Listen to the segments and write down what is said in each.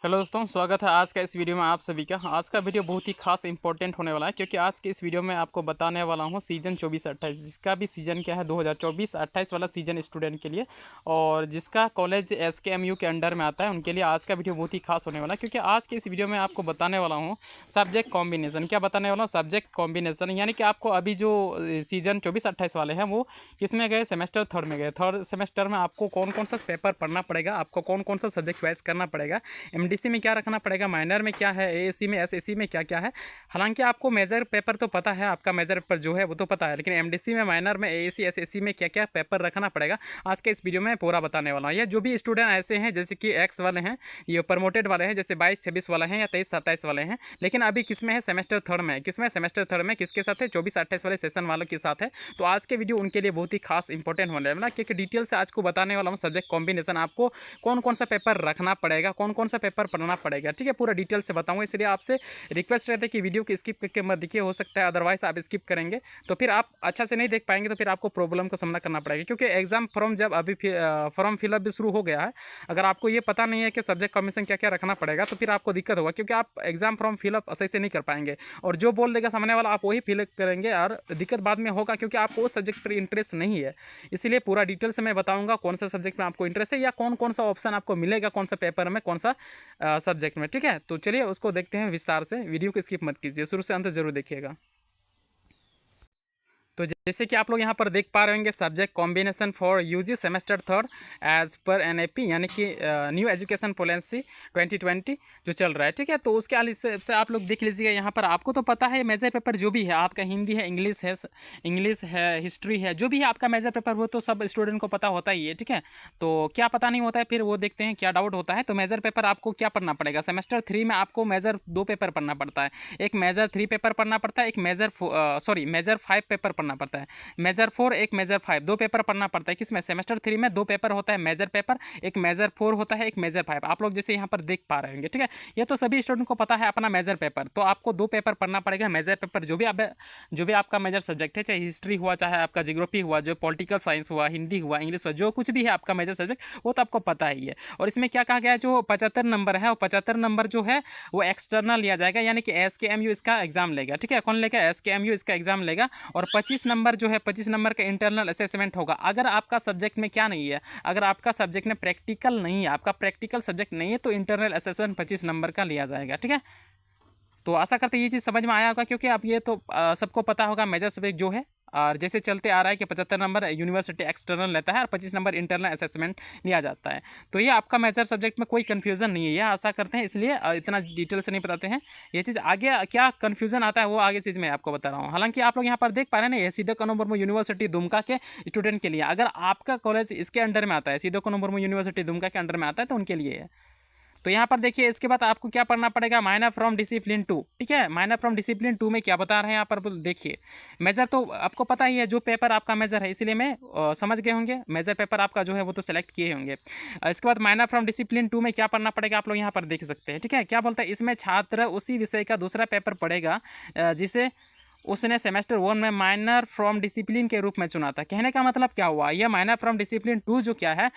Hello दोस्तों, स्वागत है आज का इस वीडियो में आप सभी का। आज का वीडियो बहुत ही खास इंपॉर्टेंट होने वाला है क्योंकि आज के इस वीडियो में आपको बताने वाला हूं सीजन 24-28 जिसका भी सीजन क्या है 2024-28 वाला सीजन स्टूडेंट के लिए और जिसका कॉलेज एसकेएमयू के अंडर में आता है उनके लिए आज का वीडियो बहुत ही खास होने वाला है क्योंकि आज के इस वीडियो में आपको बताने वाला हूँ सब्जेक्ट कॉम्बिनेशन। क्या बताने वाला हूँ? सब्जेक्ट कॉम्बिनेशन, यानी कि आपको अभी जो सीजन 24-28 वाले हैं वो किस में गए, सेमेस्टर थर्ड में गए। थर्ड सेमेस्टर में आपको कौन कौन सा पेपर पढ़ना पड़ेगा, आपको कौन कौन सा सब्जेक्ट वाइज करना पड़ेगा, एमडीसी में क्या रखना पड़ेगा, माइनर में क्या है, एएसी में, एसएसी में क्या क्या है। हालांकि आपको मेजर पेपर तो पता है, आपका मेजर पेपर जो है वो तो पता है, लेकिन एमडीसी में, माइनर में, एएसी, एसएसी में क्या क्या पेपर रखना पड़ेगा आज के इस वीडियो में पूरा बताने वाला हूँ। ये जो भी स्टूडेंट ऐसे हैं जैसे कि एक्स वाले हैं, ये प्रमोटेड वाले हैं, जैसे 22-26 वाले हैं या 23-27 वाले हैं, लेकिन अभी किस में है, सेमेस्टर थर्ड में। किस में? सेमेस्टर थर्ड में। किसके साथ है? 24-28 वाले सेशन वालों के साथ है। तो आज के वीडियो उनके लिए बहुत ही खास इंपॉर्टेंट होने वाला है क्योंकि डिटेल से आज को बताने वाला हूँ सब्जेक्ट कॉम्बिनेशन, आपको कौन कौन सा पेपर रखना पड़ेगा, कौन कौन सा पेपर पढ़ना पड़ेगा। ठीक है, पूरा डिटेल से बताऊंगा, इसलिए आपसे रिक्वेस्ट रहता है कि वीडियो को स्किप करके मत देखिए। हो सकता है अदरवाइज आप स्किप करेंगे तो फिर आप अच्छा से नहीं देख पाएंगे, तो फिर आपको प्रॉब्लम का सामना करना पड़ेगा क्योंकि एग्जाम फॉर्म जब अभी फॉर्म फिलअप भी शुरू हो गया है, अगर आपको ये पता नहीं है कि सब्जेक्ट कॉम्बिनेशन क्या क्या रखना पड़ेगा तो फिर आपको दिक्कत होगा क्योंकि आप एग्जाम फॉर्म फिलअप सही से नहीं कर पाएंगे और जो बोल देगा सामने वाला आप वही फिलअप करेंगे और दिक्कत बाद में होगा क्योंकि आपको उस सब्जेक्ट पर इंटरेस्ट नहीं है। इसलिए पूरा डिटेल से मैं बताऊंगा कौन सा सब्जेक्ट में आपको इंटरेस्ट है या कौन कौन सा ऑप्शन आपको मिलेगा, कौन सा पेपर में, कौन सा सब्जेक्ट में। ठीक है, तो चलिए उसको देखते हैं विस्तार से। वीडियो को स्किप मत कीजिए, शुरू से अंत जरूर देखिएगा। तो जैसे कि आप लोग यहाँ पर देख पा रहे होंगे subject combination for UG semester third as per NEP, यानी कि न्यू एजुकेशन पॉलिसी 2020 जो चल रहा है। ठीक है, तो उसके हिसाब से आप लोग देख लीजिएगा। यहाँ पर आपको तो पता है मेजर पेपर जो भी है आपका, हिंदी है, इंग्लिश है, हिस्ट्री है, जो भी है आपका मेजर पेपर वो तो सब स्टूडेंट को पता होता ही है। ठीक है, तो क्या पता नहीं होता है फिर वो देखते हैं क्या डाउट होता है। तो मेजर पेपर आपको क्या पढ़ना पड़ेगा, सेमेस्टर थ्री में आपको मेजर 2 पेपर पढ़ना पड़ता है। एक मेजर 3 पेपर पढ़ना पड़ता है, एक मेजर 5 पेपर पढ़ना पड़ता है। मेजर 4, एक मेजर 5, 2 पेपर पढ़ना पड़ता है। किसमें? सेमेस्टर 3 में 2 पेपर होता है मेजर पेपर, एक मेजर 4 होता है, एक मेजर 5। आप लोग जैसे यहाँ पर देख पा रहे होंगे। ठीक है, ये तो सभी स्टूडेंट को पता है अपना मेजर पेपर, तो आपको 2 पेपर पढ़ना पड़ेगा। मेजर पेपर जो भी आपका मेजर सब्जेक्ट है, चाहे हिस्ट्री हुआ, चाहे आपका जियोग्राफी हुआ, जो पॉलिटिकल साइंस हुआ, हिंदी हुआ, इंग्लिश हुआ, जो कुछ भी है आपका मेजर सब्जेक्ट वो तो आपको पता ही है। और इसमें क्या कहा गया है, जो 75 नंबर है, वो 75 नंबर जो है वो एक्सटर्नल लिया जाएगा, यानी कि एसकेएमयू इसका एग्जाम लेगा। ठीक है, कौन लेगा? एसकेएमयू इसका एग्जाम लेगा। और 25 नंबर जो है, 25 नंबर का इंटरनल असेसमेंट होगा। अगर आपका सब्जेक्ट में क्या नहीं है, अगर आपका सब्जेक्ट में प्रैक्टिकल नहीं है, आपका प्रैक्टिकल सब्जेक्ट नहीं है, तो इंटरनल असेसमेंट 25 नंबर का लिया जाएगा। ठीक है, तो आशा करते हैं ये चीज़ समझ में आया होगा क्योंकि अब ये तो सबको पता होगा मेजर सब्जेक्ट जो है। और जैसे चलते आ रहा है कि 75 नंबर यूनिवर्सिटी एक्सटर्नल लेता है और 25 नंबर इंटरनल असेसमेंट लिया जाता है। तो ये आपका मेजर सब्जेक्ट में कोई कन्फ्यूज़न नहीं है, ये आशा करते हैं, इसलिए इतना डिटेल से नहीं बताते हैं। ये चीज़ आगे क्या कन्फ्यूज़न आता है वो आगे चीज़ मैं आपको बता रहा हूँ। हालांकि आप लोग यहाँ पर देख पा रहे हैं ना, ये सीधे कानून मुर्मू यूनिवर्सिटी दुमका के स्टूडेंट के लिए, अगर आपका कॉलेज इसके अंडर में आता है, सीधे कानून मुर्मू यूनिवर्सिटी दुमका के अंडर में आता है, तो उनके लिए है। तो यहाँ पर देखिए, इसके बाद आपको क्या पढ़ना पड़ेगा, माइनर फ्रॉम डिसिप्लिन 2। ठीक है, माइनर फ्रॉम डिसिप्लिन 2 में क्या बता रहे हैं यहाँ पर देखिए। मेजर तो आपको पता ही है, जो पेपर आपका मेजर है, इसलिए मैं समझ गए होंगे मेजर पेपर आपका जो है वो तो सेलेक्ट किए होंगे। इसके बाद माइनर फ्रॉम डिसिप्लिन 2 में क्या पढ़ना पड़ेगा आप लोग यहाँ पर देख सकते हैं। ठीक है, क्या बोलता है इसमें, छात्र उसी विषय का दूसरा पेपर पढ़ेगा जिसे उसने सेमेस्टर 1 में माइनर फ्रॉम डिसिप्लिन के रूप में चुना था। कहने का मतलब क्या हुआ, यह माइनर फ्रॉम डिसिप्लिन 2 जो क्या है,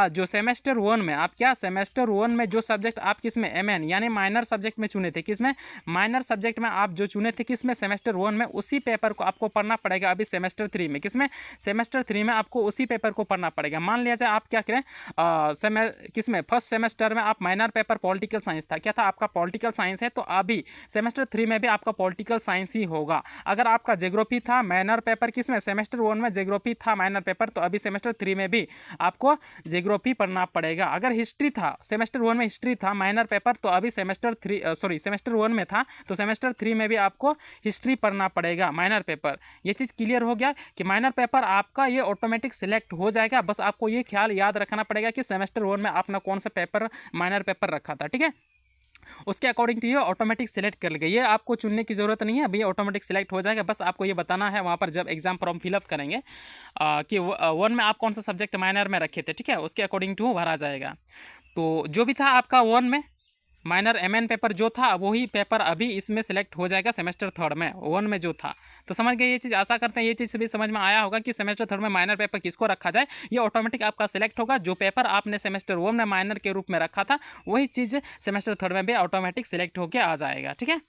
जो सेमेस्टर 1 में आप क्या, सेमेस्टर 1 में जो सब्जेक्ट आप किस में, एमएन यानी माइनर सब्जेक्ट में चुने थे, किस में, माइनर सब्जेक्ट में आप जो चुने थे, किस में, सेमेस्टर 1 में, उसी पेपर को आपको पढ़ना पड़ेगा अभी सेमेस्टर 3 में। किस में? सेमेस्टर 3 में आपको उसी पेपर को पढ़ना पड़ेगा। मान लिया जाए आप क्या करें, किस में, फर्स्ट सेमेस्टर में आप माइनर पेपर पॉलिटिकल साइंस था, क्या था आपका, पॉलिटिकल साइंस है, तो अभी सेमेस्टर 3 में भी आपका पॉलिटिकल साइंस ही होगा। अगर आपका ज्योग्राफी था माइनर पेपर, किस में, सेमेस्टर 1 में ज्योग्राफी था माइनर पेपर, तो अभी सेमेस्टर 3 में भी आपको ज्योग्राफी पढ़ना पड़ेगा। अगर हिस्ट्री था, सेमेस्टर 1 में हिस्ट्री था माइनर पेपर, तो अभी सेमेस्टर 1 में था, तो सेमेस्टर 3 में भी आपको हिस्ट्री पढ़ना पड़ेगा माइनर पेपर। ये चीज़ क्लियर हो गया कि माइनर पेपर आपका ये ऑटोमेटिक सिलेक्ट हो जाएगा। बस आपको ये ख्याल याद रखना पड़ेगा कि सेमेस्टर 1 में आपने कौन सा पेपर, माइनर पेपर रखा था। ठीक है, उसके अकॉर्डिंग टू ये ऑटोमेटिक सेलेक्ट कर लेगा, ये आपको चुनने की ज़रूरत नहीं है, अभी ऑटोमेटिक सेलेक्ट हो जाएगा। बस आपको ये बताना है वहाँ पर जब एग्जाम फॉर्म फिलअप करेंगे कि 1 में आप कौन सा सब्जेक्ट माइनर में रखे थे। ठीक है, उसके अकॉर्डिंग टू भरा जाएगा। तो जो भी था आपका 1 में, माइनर एमएन पेपर जो था वही पेपर अभी इसमें सिलेक्ट हो जाएगा सेमेस्टर थर्ड में, वन में जो था। तो समझ गए ये चीज़, आशा करते हैं ये चीज़ भी समझ में आया होगा कि सेमेस्टर थर्ड में माइनर पेपर किसको रखा जाए, ये ऑटोमेटिक आपका सिलेक्ट होगा। जो पेपर आपने सेमेस्टर वन में माइनर के रूप में रखा था वही चीज़ सेमेस्टर थर्ड में भी ऑटोमेटिक सिलेक्ट होकर आ जाएगा। ठीक है,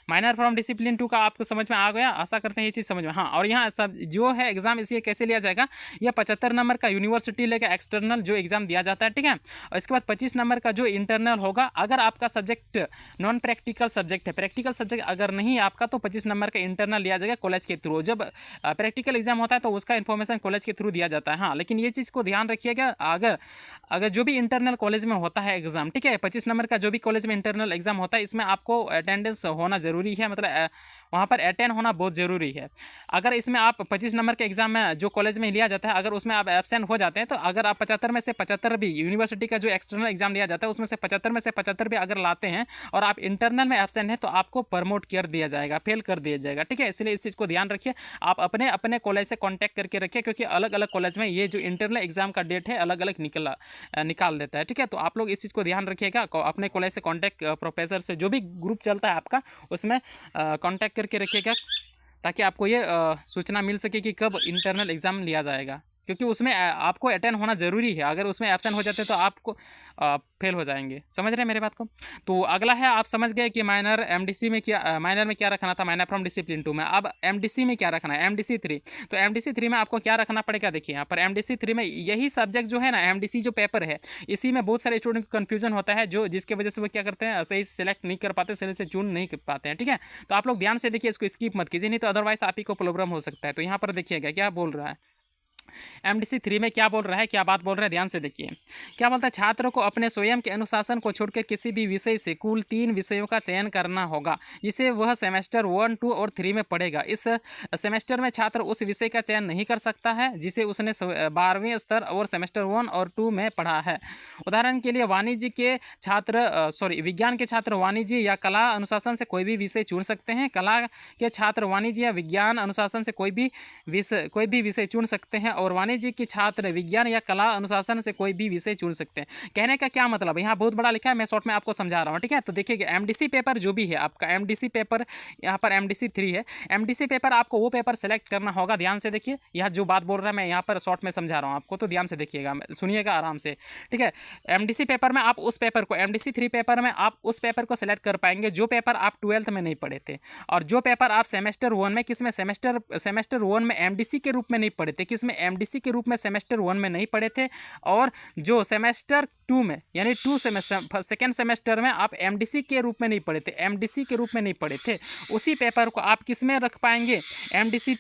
माइनर फ्रॉम डिसिप्लिन 2 का आपको समझ में आ गया, आशा करते हैं ये चीज़ समझ में। हाँ, और यहाँ सब जो है एग्जाम इसलिए कैसे लिया जाएगा, यह 75 नंबर का यूनिवर्सिटी लेकर एक्सटर्नल जो एग्जाम दिया जाता है। ठीक है, और इसके बाद 25 नंबर का जो इंटरनल होगा। अगर आपका सब्जेक्ट नॉन प्रैक्टिकल सब्जेक्ट है, प्रैक्टिकल सब्जेक्ट अगर नहीं है आपका, तो 25 नंबर का इंटरनल लिया जाएगा कॉलेज के थ्रू। जब प्रैक्टिकल एग्जाम होता है तो उसका इन्फॉर्मेशन कॉलेज के थ्रू दिया जाता है। हाँ, लेकिन ये चीज़ को ध्यान रखिएगा, अगर जो भी इंटरनल कॉलेज में होता है एग्जाम, ठीक है, 25 नंबर का जो भी कॉलेज में इंटरनल एग्जाम होता है, इसमें आपको अटेंडेंस होना ज़रूरी है, मतलब वहाँ पर अटेंड होना बहुत ज़रूरी है। अगर इसमें आप 25 नंबर के एग्जाम में जो कॉलेज में लिया जाता है, अगर उसमें आप एब्सेंट हो जाते हैं, तो अगर आप 75 में से 75 भी यूनिवर्सिटी का जो एक्सटर्नल एग्जाम लिया जाता है उसमें से 75 में से 75 भी अगर लाते हैं और आप इंटरनल में एब्सेंट हैं, तो आपको प्रमोट कर दिया जाएगा, फेल कर दिया जाएगा। ठीक है, इसलिए इस चीज़ को ध्यान रखिए, आप अपने अपने कॉलेज से कॉन्टैक्ट करके रखिए, क्योंकि अलग अलग कॉलेज में ये जो इंटरनल एग्जाम का डेट है अलग अलग निकाल देता है। ठीक है, तो आप लोग इस चीज़ को ध्यान रखिएगा, अपने कॉलेज से कॉन्टैक्ट प्रोफेसर से जो भी ग्रुप चलता है आपका उसमें कॉन्टैक्ट करके रखिएगा, ताकि आपको ये सूचना मिल सके कि कब इंटरनल एग्ज़ाम लिया जाएगा, क्योंकि उसमें आपको अटेंड होना ज़रूरी है। अगर उसमें एब्सेंट हो जाते तो आपको फेल हो जाएंगे। समझ रहे हैं मेरे बात को। तो अगला है, आप समझ गए कि माइनर एमडीसी में क्या, माइनर में क्या रखना था, माइनर फ्रॉम डिसिप्लिन 2 में। अब एमडीसी में क्या रखना है, एमडीसी 3। तो एमडीसी 3 में आपको क्या रखना पड़ेगा, देखिए यहाँ पर एमडीसी 3 में यही सब्जेक्ट जो है ना, एमडीसी जो पेपर है, इसी में बहुत सारे स्टूडेंट को कन्फ्यूजन होता है, जो जिसकी वजह से वो क्या करते हैं, सही सेलेक्ट नहीं कर पाते, सही से चून नहीं कर पाते हैं। ठीक है, तो आप लोग ध्यान से देखिए, इसको स्किप मत कीजिए, नहीं तो अदरवाइज आप ही को प्रॉब्लम हो सकता है। तो यहाँ पर देखिएगा क्या बोल रहा है, एमडीसी 3 में क्या बोल रहा है, क्या बात बोल रहा है, ध्यान से देखिए। क्या बोलता है, छात्र को अपने स्वयं के अनुशासन को छोड़कर किसी भी विषय से कुल 3 विषयों का चयन करना होगा, जिसे वह सेमेस्टर 1, 2 और 3 में पढ़ेगा। इस सेमेस्टर में छात्र उस विषय का चयन नहीं कर सकता है जिसे उसने 12वें स्तर और सेमेस्टर 1 और 2 में पढ़ा है। उदाहरण के लिए वाणिज्य के छात्र विज्ञान के छात्र वाणिज्य या कला अनुशासन से कोई भी विषय चुन सकते हैं। कला के छात्र वाणिज्य या विज्ञान अनुशासन से कोई भी विषय चुन सकते हैं, और वाणिज्य के छात्र विज्ञान या कला अनुशासन से कोई भी विषय चुन सकते हैं। कहने का क्या मतलब है, यहाँ बहुत बड़ा लिखा है, मैं शॉर्ट में आपको समझा रहा हूँ। ठीक है, तो देखिएगा, एमडीसी पेपर जो भी है आपका, एमडीसी पेपर यहाँ पर एमडीसी 3 है। एमडीसी पेपर आपको वो पेपर सेलेक्ट करना होगा, ध्यान से देखिए, यह जो बात बोल रहा है मैं यहाँ पर शॉर्ट में समझा रहा हूँ आपको, तो ध्यान से देखिएगा, सुनिएगा आराम से। ठीक है, एमडीसी पेपर में आप उस पेपर को, एमडीसी 3 पेपर में आप उस पेपर को सेलेक्ट कर पाएंगे जो पेपर आप 12th में नहीं पढ़े थे, और जो पेपर आप सेमेस्टर 1 में, किसमें सेमेस्टर 1 में एमडीसी के रूप में नहीं पढ़े थे, किसमें एमडीसी के रूप में सेमेस्टर 1 में नहीं पढ़े थे, और जो सेमेस्टर 2 में यानी सेकेंड सेमेस्टर में आप एमडीसी के रूप में नहीं पढ़े थे, एमडीसी के रूप में नहीं पढ़े थे, उसी पेपर को आप किस में रख पाएंगे, एमडीसी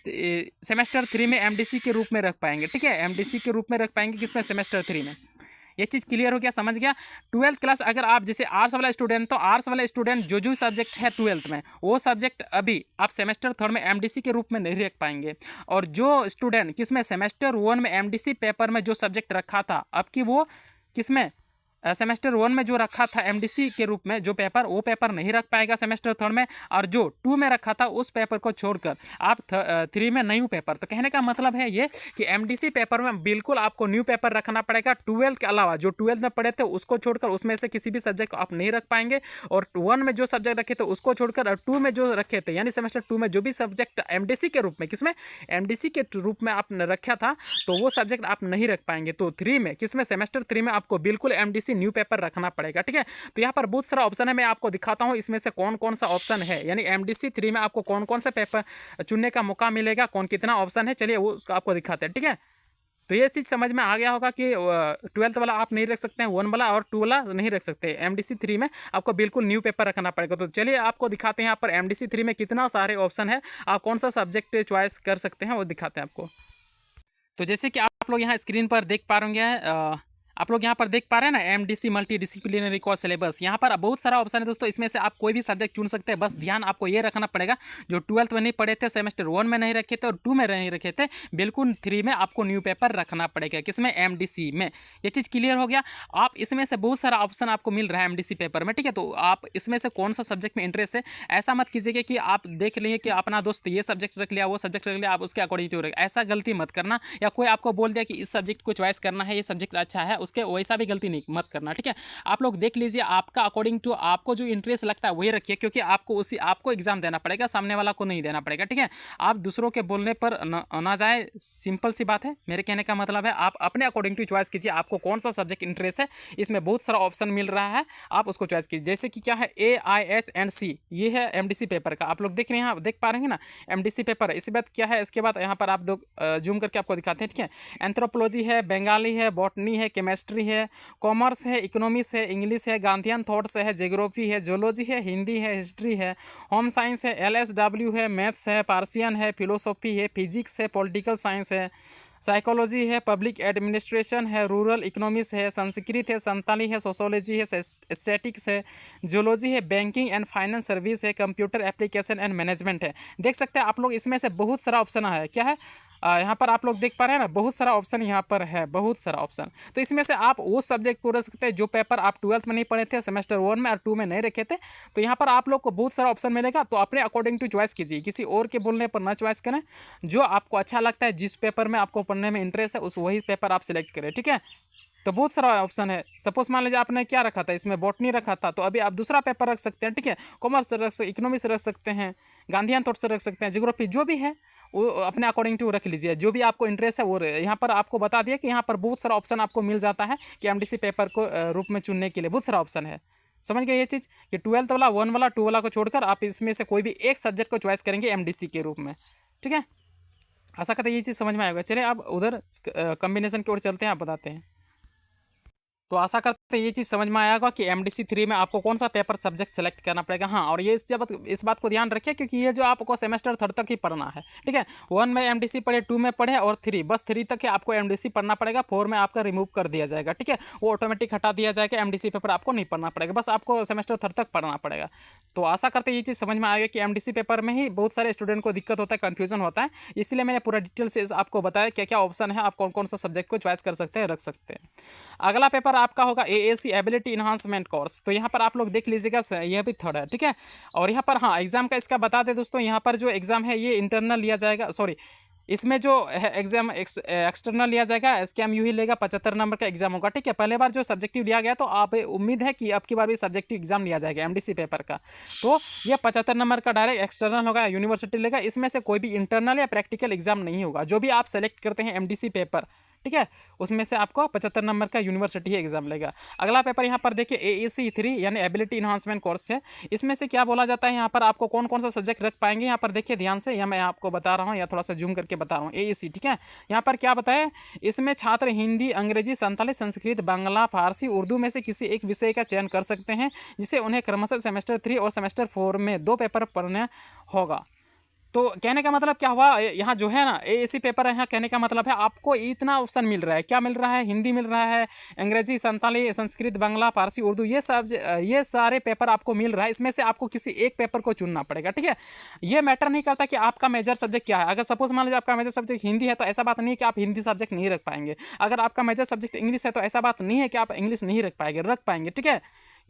सेमेस्टर 3 में एमडीसी के रूप में रख पाएंगे। ठीक है, एमडीसी के रूप में रख पाएंगे, किसमें, सेमेस्टर 3 में। ये चीज़ क्लियर हो गया, समझ गया। 12th क्लास अगर आप जैसे आर्ट्स वाला स्टूडेंट, तो आर्ट्स वाला स्टूडेंट जो सब्जेक्ट है 12th में, वो सब्जेक्ट अभी आप सेमेस्टर 3 में एमडीसी के रूप में नहीं रख पाएंगे। और जो स्टूडेंट किसमें, सेमेस्टर 1 में एमडीसी पेपर में जो सब्जेक्ट रखा था, अब की वो किसमें, सेमेस्टर 1 में जो रखा था एमडीसी के रूप में जो पेपर, वो पेपर नहीं रख पाएगा सेमेस्टर 3 में, और जो 2 में रखा था उस पेपर को छोड़कर आप 3 में न्यू पेपर। तो कहने का मतलब है ये कि एमडीसी पेपर में बिल्कुल आपको न्यू पेपर रखना पड़ेगा। 12th के अलावा जो 12th में पढ़े थे उसको छोड़कर उसमें से किसी भी सब्जेक्ट को आप नहीं रख पाएंगे, और 1 में जो सब्जेक्ट रखे थे उसको छोड़कर, और 2 में जो रखे थे यानी सेमेस्टर 2 में जो भी सब्जेक्ट एमडीसी के रूप में, किसमें, एमडीसी के रूप में आपने रखा था, तो वो सब्जेक्ट आप नहीं रख पाएंगे। तो 3 में, किसमें, सेमेस्टर 3 में आपको बिल्कुल एमडीसी न्यू पेपर रखना पड़ेगा। ठीक है, तो यहाँ पर बहुत सारा ऑप्शन है, मैं आपको दिखाता हूँ इसमें से कौन कौन सा ऑप्शन है, यानी एमडीसी 3 में आपको कौन कौन सा पेपर चुनने का मौका मिलेगा, कौन कितना ऑप्शन है, चलिए वो उसको आपको दिखाते हैं। ठीक है, तो ये चीज़ समझ में आ गया होगा कि 12th वाला आप नहीं रख सकते हैं, 1 वाला और 2 वाला नहीं रख सकते। एमडीसी 3 में आपको बिल्कुल न्यू पेपर रखना पड़ेगा। तो चलिए आपको दिखाते हैं यहाँ पर एमडीसी 3 में कितना सारे ऑप्शन है, आप कौन सा सब्जेक्ट चॉइस कर सकते हैं वो दिखाते हैं आपको। तो जैसे कि आप लोग यहाँ स्क्रीन पर देख पा रहे आप लोग यहाँ पर देख पा रहे हैं ना, MDC multi disciplinary course syllabus. यहाँ पर बहुत सारा ऑप्शन है दोस्तों, इसमें से आप कोई भी सब्जेक्ट चुन सकते हैं। बस ध्यान आपको ये रखना पड़ेगा, जो 12th में नहीं पढ़े थे, सेमेस्टर 1 में नहीं रखे थे और 2 में नहीं रखे थे, बिल्कुल 3 में आपको न्यू पेपर रखना पड़ेगा, किसमें, एमडीसी में। ये चीज़ क्लियर हो गया। आप इसमें से बहुत सारा ऑप्शन आपको मिल रहा है एमडीसी पेपर में। ठीक है, तो आप इसमें से कौन सा सब्जेक्ट में इंटरेस्ट है, ऐसा मत कीजिएगा कि आप देख लिए कि अपना दोस्त ये सब्जेक्ट रख लिया, वो सब्जेक्ट रख लिया, आप उसके अकॉर्डिंग टू रख, ऐसा गलती मत करना। या कोई आपको बोल दिया कि इस सब्जेक्ट को चॉइस करना है, ये सब्जेक्ट अच्छा है, उसके वैसा भी गलती नहीं मत करना, ठीक है। आप लोग देख लीजिए, आपका अकॉर्डिंग टू आपको जो इंटरेस्ट लगता है वही रखिए, क्योंकि आपको एग्जाम देना पड़ेगा, सामने वाला को नहीं देना पड़ेगा, ठीक है। आप दूसरों के बोलने पर ना जाए, सिंपल सी बात है। मेरे कहने का मतलब है आप अपने अकॉर्डिंग टू चॉइस कीजिए, आपको कौन सा सब्जेक्ट इंटरेस्ट है। इसमें बहुत सारा ऑप्शन मिल रहा है, आप उसको चॉइस कीजिए। जैसे कि क्या है, AIH&C, ये है MDC पेपर का, आप लोग देख रहे हैं, आप देख पा रहे हैं ना, MDC पेपर। इसके बाद क्या है, इसके बाद यहाँ पर आप लोग जूम करके आपको दिखाते हैं, ठीक है। एंथ्रोपोलॉजी है, बंगाली है, बॉटनी है, केमिस्ट्री है, कॉमर्स है, इकोनॉमिक्स है, इंग्लिश है, गांधीयन थॉट्स है, ज्योग्राफी है, जोलॉजी है, हिंदी है, हिस्ट्री है, होम साइंस है, LSW है, मैथ्स है, पार्सियन है, फिलोसॉफी है, फिजिक्स है, पॉलिटिकल साइंस है, साइकोलॉजी है, पब्लिक एडमिनिस्ट्रेशन है, रूरल इकोनॉमिक्स है, संस्कृत है, संताली है, सोशोलॉजी है, स्टैटिक्स है, जियोलॉजी है, बैंकिंग एंड फाइनेंस सर्विस है, कंप्यूटर एप्लीकेशन एंड मैनेजमेंट है। देख सकते हैं आप लोग, इसमें से बहुत सारा ऑप्शन है। क्या है, यहाँ पर आप लोग देख पा रहे हैं ना, बहुत सारा ऑप्शन यहाँ पर है, बहुत सारा ऑप्शन। तो इसमें से आप वो सब्जेक्ट को रख सकते हैं जो पेपर आप 12th में नहीं पढ़े थे, सेमेस्टर 1 में और 2 में नहीं रखे थे। तो यहाँ पर आप लोग को बहुत सारा ऑप्शन मिलेगा, तो अपने अकॉर्डिंग टू चॉइस कीजिए, किसी और के बोलने पर ना चॉइस करें। जो आपको अच्छा लगता है, जिस पेपर में आपको पढ़ने में इंटरेस्ट है, उस वही पेपर आप सिलेक्ट करें, ठीक है। तो बहुत सारा ऑप्शन है। सपोज मान लीजिए आपने क्या रखा था, इसमें बॉटनी रखा था, तो अभी आप दूसरा पेपर रख सकते हैं, ठीक है। कॉमर्स रख सकते, इकोनॉमिक्स रख सकते हैं, गांधीयन थॉट्स रख सकते हैं, ज्योग्राफी, जो भी है वो अपने अकॉर्डिंग टू रख लीजिए, जो भी आपको इंटरेस्ट है वो। यहाँ पर आपको बता दिया कि यहाँ पर बहुत सारा ऑप्शन आपको मिल जाता है कि MDC पेपर को रूप में चुनने के लिए बहुत सारा ऑप्शन है। समझ गए ये चीज़ कि 12th वाला, 1 वाला, 2 वाला को छोड़कर आप इसमें से कोई भी एक सब्जेक्ट को चॉइस करेंगे MDC के रूप में, ठीक है। आशा करते हैं ये चीज़ समझ में आएगा। चलिए अब उधर कॉम्बिनेशन की ओर चलते हैं, आप बताते हैं। तो आशा करते हैं ये चीज़ समझ में आएगा कि MDC 3 में आपको कौन सा पेपर सब्जेक्ट सेलेक्ट करना पड़ेगा। हाँ, और ये इस बात को ध्यान रखिए, क्योंकि ये जो आपको सेमेस्टर 3 तक ही पढ़ना है, ठीक है। 1 में MDC पढ़े, 2 में पढ़े और 3, बस 3 तक ही आपको MDC पढ़ना पड़ेगा। 4 में आपका रिमूव कर दिया जाएगा, ठीक है, वो ऑटोमेटिक हटा दिया जाएगा। MDC पेपर आपको नहीं पढ़ना पड़ेगा, बस आपको सेमेस्टर 3 तक पढ़ना पड़ेगा। तो आशा करते हैं ये चीज़ समझ में आएगा कि MDC पेपर में ही बहुत सारे स्टूडेंट को दिक्कत होता है, कन्फ्यूजन होता है। इसलिए मैंने पूरा डिटेल से आपको बताया क्या क्या ऑप्शन है, आप कौन कौन सा सब्जेक्ट को चॉइस कर सकते हैं, रख सकते हैं। अगला पेपर आपका होगा AAC एबिलिटी इन्हांसमेंट कोर्स। तो यहाँ पर आप लोग देख लीजिएगा, यह भी थर्ड है, ठीक है। और यहाँ पर हाँ, एग्जाम का इसका बता दें दोस्तों, यहाँ पर जो एग्जाम है ये इंटरनल लिया जाएगा, सॉरी, इसमें जो है एग्जाम एक्सटर्नल लिया जाएगा, SKMU ही लेगा। 75 नंबर का एग्जाम होगा, ठीक है। पहले बार जो सब्जेक्टिव लिया गया, तो आप उम्मीद है कि अब की बार भी सब्जेक्टिव एग्जाम लिया जाएगा MDC पेपर का। तो ये 75 नंबर का डायरेक्ट एक्सटर्नल होगा, यूनिवर्सिटी लेगा। इसमें से कोई भी इंटरनल या प्रैक्टिकल एग्जाम नहीं होगा। जो भी आप सेलेक्ट करते हैं MDC पेपर, ठीक है, उसमें से आपको 75 नंबर का यूनिवर्सिटी ही एग्जाम लेगा। अगला पेपर यहाँ पर देखिए AAC 3 यानी एबिलिटी इन्हांसमेंट कोर्स है। इसमें से क्या बोला जाता है, यहाँ पर आपको कौन कौन सा सब्जेक्ट रख पाएंगे, यहाँ पर देखिए ध्यान से, यह मैं आपको बता रहा हूँ या थोड़ा सा जूम करके बता रहा हूँ। AAC, ठीक है, यहाँ पर क्या बताया, इसमें छात्र हिंदी, अंग्रेजी, संताली, संस्कृत, बांग्ला, फारसी, उर्दू में से किसी एक विषय का चयन कर सकते हैं, जिसे उन्हें क्रमशः सेमेस्टर 3 और सेमेस्टर 4 में 2 पेपर पढ़ना होगा। तो कहने का मतलब क्या हुआ, यहाँ जो है ना AAC पेपर है, यहाँ कहने का मतलब है आपको इतना ऑप्शन मिल रहा है। क्या मिल रहा है, हिंदी मिल रहा है, अंग्रेजी, संताली, संस्कृत, बांग्ला, फारसी, उर्दू, ये सारे पेपर आपको मिल रहा है। इसमें से आपको किसी एक पेपर को चुनना पड़ेगा, ठीक है। ये मैटर नहीं करता कि आपका मेजर सब्जेक्ट क्या है। अगर सपोज मान लीजिए आपका मेजर सब्जेक्ट हिंदी है, तो ऐसा बात नहीं है कि आप हिंदी सब्जेक्ट नहीं रख पाएंगे। अगर आपका मेजर सब्जेक्ट इंग्लिश है, तो ऐसा बात नहीं है कि आप इंग्लिश नहीं रख पाएंगे, ठीक है।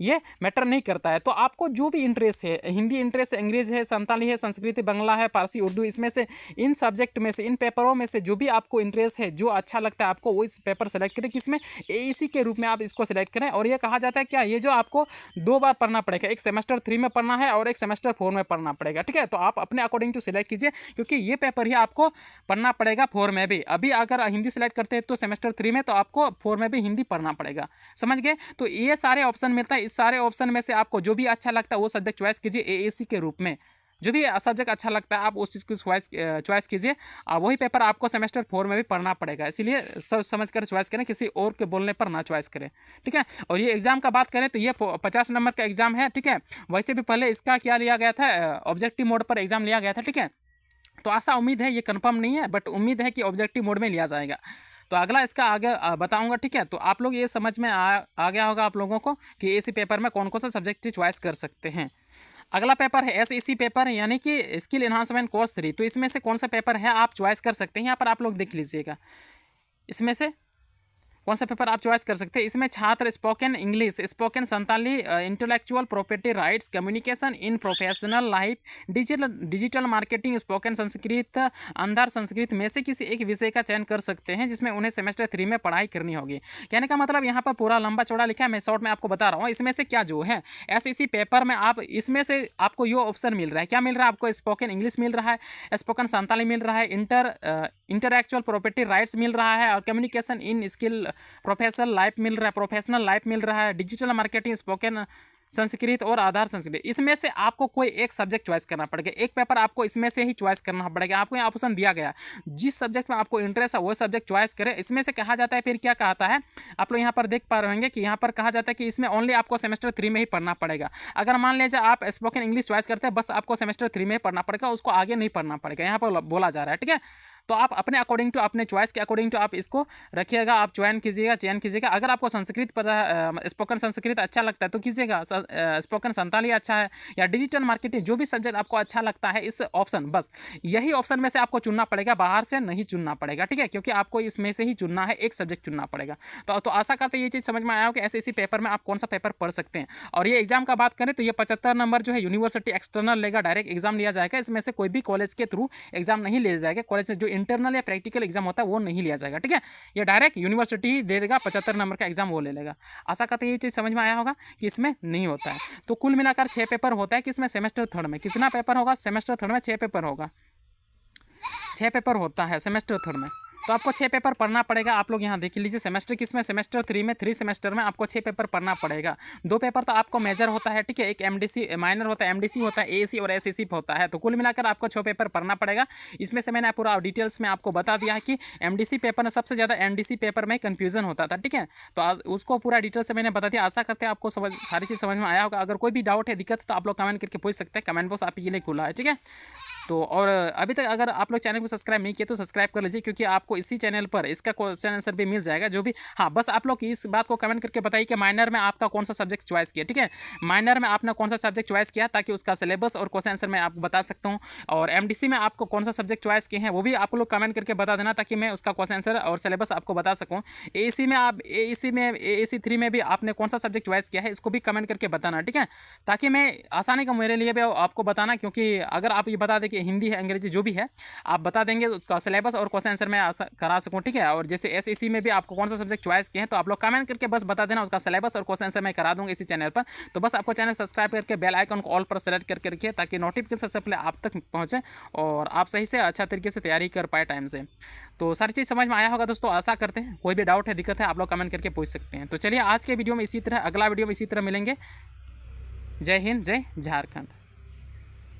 ये मैटर नहीं करता है। तो आपको जो भी इंटरेस्ट है, हिंदी इंटरेस्ट है, अंग्रेजी है, संताली है, संस्कृत, बांग्ला है, फारसी, उर्दू, इसमें से इन सब्जेक्ट में से, इन पेपरों में से जो भी आपको इंटरेस्ट है, जो अच्छा लगता है आपको, वो इस पेपर सेलेक्ट करें। किसमें, AAC के रूप में आप इसको सिलेक्ट करें। और ये कहा जाता है क्या, ये जो आपको 2 बार पढ़ना पड़ेगा, एक सेमेस्टर 3 में पढ़ना है और एक सेमेस्टर 4 में पढ़ना पड़ेगा, ठीक है। तो आप अपने अकॉर्डिंग टू सिलेक्ट कीजिए, क्योंकि ये पेपर ही आपको पढ़ना पड़ेगा 4 में भी। अभी अगर हिंदी सेलेक्ट करते हैं तो सेमेस्टर 3 में, तो आपको 4 में भी हिंदी पढ़ना पड़ेगा। समझ गए। तो ये सारे ऑप्शन मिलता है। इस सारे ऑप्शन में से आपको जो भी अच्छा लगता है वो सब्जेक्ट चॉइस कीजिए AAC के रूप में। जो भी सब्जेक्ट अच्छा लगता है आप उस चीज़ को चॉइस कीजिए। वही पेपर आपको सेमेस्टर 4 में भी पढ़ना पड़ेगा, इसलिए सोच समझ कर चॉइस करें, किसी और के बोलने पर ना चॉइस करें, ठीक है। और ये एग्जाम का बात करें तो ये 50 नंबर का एग्जाम है, ठीक है। वैसे भी पहले इसका क्या लिया गया था, ऑब्जेक्टिव मोड पर एग्जाम लिया गया था, ठीक है। तो आशा उम्मीद है, ये कंफर्म नहीं है, बट उम्मीद है कि ऑब्जेक्टिव मोड में लिया जाएगा। तो अगला इसका आगे बताऊंगा, ठीक है। तो आप लोग ये समझ में आ गया होगा आप लोगों को कि AAC पेपर में कौन कौन सा सब्जेक्ट चॉइस कर सकते हैं। अगला पेपर है SEC पेपर, यानी कि स्किल एनहांसमेंट कोर्स 3। तो इसमें से कौन सा पेपर है आप चॉइस कर सकते हैं, यहाँ पर आप लोग देख लीजिएगा। इसमें से कौन सा पेपर आप चॉइस कर सकते हैं। इसमें छात्र spoken English, spoken Santali, intellectual property rights, communication in professional life, digital marketing, spoken Sanskrit, अंधार संस्कृत में से किसी एक विषय का चयन कर सकते हैं जिसमें उन्हें सेमेस्टर 3 में पढ़ाई करनी होगी। कहने का मतलब यहाँ पर पूरा लंबा चौड़ा लिखा है, मैं शॉर्ट में आपको बता रहा हूँ। इसमें से क्या जो है एसएससी पेपर में आप इसमें से आपको ये ऑप्शन मिल रहा है, क्या मिल रहा है आपको, स्पोकन इंग्लिश मिल रहा है, स्पोकन संताली मिल रहा है, इंटरएक्चुअल प्रॉपर्टी राइट्स मिल रहा है, और communication in skill professional life मिल रहा है, डिजिटल मार्केटिंग, स्पोकन संस्कृत और आधार संस्कृत। इसमें से आपको कोई एक सब्जेक्ट चॉइस करना पड़ेगा, एक पेपर आपको इसमें से ही चॉइस करना पड़ेगा। आपको यहाँ ऑप्शन दिया गया, जिस सब्जेक्ट में आपको इंटरेस्ट है वो सब्जेक्ट चॉइस करें। इसमें से कहा जाता है, फिर क्या कहता है आप लोग यहाँ पर देख पा रहे होंगे कि यहाँ पर कहा जाता है कि इसमें ओनली आपको सेमेस्टर 3 में ही पढ़ना पड़ेगा। अगर मान लीजिए आप स्पोकन इंग्लिश चॉइस करते हैं, बस आपको सेमेस्टर 3 में ही पढ़ना पड़ेगा, उसको आगे नहीं पढ़ना पड़ेगा, यहाँ पर बोला जा रहा है। ठीक है, तो आप अपने अकॉर्डिंग टू, अपने चॉइस के अकॉर्डिंग टू आप इसको रखिएगा, आप चयन कीजिएगा। अगर आपको संस्कृत पर स्पोकन संस्कृत अच्छा लगता है तो कीजिएगा, स्पोकन संताली अच्छा है, या डिजिटल मार्केटिंग, जो भी सब्जेक्ट आपको अच्छा लगता है इस ऑप्शन, बस यही ऑप्शन में से आपको चुनना पड़ेगा, बाहर से नहीं चुनना पड़ेगा। ठीक है, क्योंकि आपको इसमें से ही चुनना है, एक सब्जेक्ट चुनना पड़ेगा। तो आशा करते हैं ये चीज़ समझ में आया हो कि एसएससी पेपर में आप कौन सा पेपर पढ़ सकते हैं। और ये एग्जाम का बात करें तो ये 75 नंबर जो है यूनिवर्सिटी एक्सटर्नल लेगा, डायरेक्ट एग्जाम लिया जाएगा। इसमें से कोई भी कॉलेज के थ्रू एग्जाम नहीं लिया जाएगा, कॉलेज से जो इंटरनल या प्रैक्टिकल एग्जाम होता है वो नहीं लिया जाएगा। ठीक है, ये डायरेक्ट यूनिवर्सिटी ही दे देगा, 75 नंबर का एग्जाम वो ले लेगा। आशा करते हैं ये चीज़ समझ में आया होगा कि इसमें नहीं होता है। तो कुल मिलाकर 6 पेपर होता है कि इसमें सेमेस्टर 3 में कितना पेपर होगा, सेमेस्टर 3 में 6 पेपर होगा, 6 पेपर होता है सेमेस्टर 3 में। तो आपको 6 पेपर पढ़ना पड़ेगा। आप लोग यहाँ देख लीजिए, सेमेस्टर किसमें, सेमेस्टर 3 में, 3 सेमेस्टर में आपको 6 पेपर पढ़ना पड़ेगा। 2 पेपर तो आपको मेजर होता है, ठीक है, एक एमडीसी माइनर होता है, एमडीसी होता है, एएसी और एसएससी होता है। तो कुल मिलाकर आपको 6 पेपर पढ़ना पड़ेगा। इसमें से मैंने पूरा डिटेल्स में आपको बता दिया है कि एमडीसी पेपर में सबसे ज़्यादा एमडीसी पेपर में कन्फ्यूजन होता था। ठीक है, तो आज उसको पूरा डिटेल से मैंने बता दिया। आशा करते हैं आपको सारी चीज़ समझ में आया होगा। अगर कोई भी डाउट है, दिक्कत है, तो आप लोग कमेंट करके पूछ सकते हैं, कमेंट बॉक्स आपके लिए खुला है। ठीक है, तो और अभी तक अगर आप लोग चैनल को सब्सक्राइब नहीं किए तो सब्सक्राइब कर लीजिए, क्योंकि आपको इसी चैनल पर इसका क्वेश्चन आंसर भी मिल जाएगा जो भी। हाँ, बस आप लोग इस बात को कमेंट करके बताइए कि माइनर में आपका कौन सा सब्जेक्ट चॉइस किया। ठीक है, माइनर में आपने कौन सा सब्जेक्ट चॉइस किया, ताकि उसका सिलेबस और क्वेश्चन आंसर मैं आपको बता सकता हूँ। और एमडीसी में आपको कौन सा सब्जेक्ट चॉइस किए हैं वो भी आप लोग कमेंट करके बता देना, ताकि मैं उसका क्वेश्चन आंसर और सिलेबस आपको बता सकूँ। एएसी में आप एएसी 3 में भी आपने कौन सा सब्जेक्ट चॉइस किया है, इसको भी कमेंट करके बताना। ठीक है, ताकि मैं आसानी का मेरे लिए भी आपको बताना, क्योंकि अगर आप ये बता दें कि हिंदी है, अंग्रेजी जो भी है आप बता देंगे, उसका सिलेबस और क्वेश्चन आंसर मैं करा सकूं। ठीक है, और जैसे एसएससी में भी आपको कौन सा सब्जेक्ट चॉइस किए हैं, तो आप लोग कमेंट करके बस बता देना, उसका सिलेबस और क्वेश्चन आंसर मैं करा दूंगा इसी चैनल पर। तो बस आपको चैनल सब्सक्राइब करके बेल आइकन को ऑल पर सेलेक्ट करके रखिए, ताकि नोटिफिकेशन सबसे पहले आप तक पहुँचे और आप सही से अच्छा तरीके से तैयारी कर पाए टाइम से। तो सारी चीज़ समझ में आया होगा दोस्तों, आशा करते हैं। कोई भी डाउट है, दिक्कत है, आप लोग कमेंट करके पूछ सकते हैं। तो चलिए आज के वीडियो में इसी तरह, अगला वीडियो में इसी तरह मिलेंगे। जय हिंद, जय झारखंड।